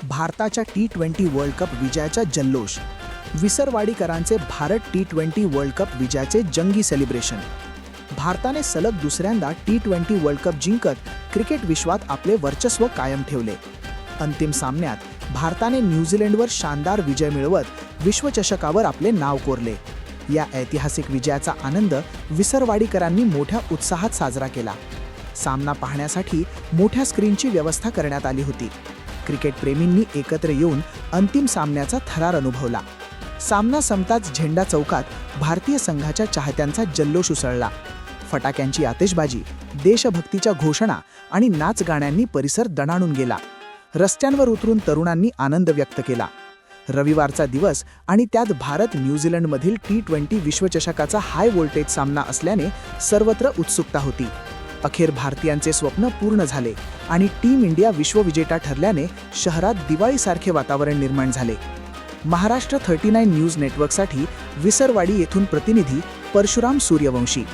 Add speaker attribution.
Speaker 1: भारताच्या T20 world cup विजयाचा जल्लोष, विसरवाडीकरांचे भारत T20 वर्ल्ड कप विजयाचे जंगी सेलिब्रेशन। भारताने सलग दुसऱ्यांदा T20 वर्ल्ड कप जिंकत क्रिकेट विश्वात आपले वर्चस्व कायम ठेवले। अंतिम सामन्यात भारताने न्यूझीलंडवर शानदार विजय मिळवत विश्वचषकावर आपले नाव कोरले। या ऐतिहासिक विजयाचा आनंद विसरवाडीकरांनी मोठ्या उत्साहात साजरा केला। सामना पाहण्यासाठी मोठ्या स्क्रीनची व्यवस्था करण्यात आली होती। क्रिकेट प्रेमींनी एकत्र येऊन अंतिम सामन्याचा थरार अनुभवला। सामना संपताच झेंडा चौकात भारतीय संघाच्या चाहत्यांचा जल्लोष उसळला। फटाक्यांची आतिषबाजी, देशभक्तीच्या घोषणा आणि नाच गाण्यांनी परिसर दणाणून गेला। रस्त्यांवर उतरून तरुणांनी आनंद व्यक्त केला। रविवारचा दिवस आणि त्यात भारत न्यूझीलंडमधील T20 विश्वचषकाचा हाय व्होल्टेज सामना असल्याने सर्वत्र उत्सुकता होती। अखेर भारतीयांचे स्वप्न पूर्ण झाले आणि टीम इंडिया विश्वविजेता ठरल्याने शहरात दिवाळीसारखे वातावरण निर्माण झाले। महाराष्ट्र 39 न्यूज नेटवर्कसाठी विसरवाडी येथून प्रतिनिधी परशुराम सूर्यवंशी।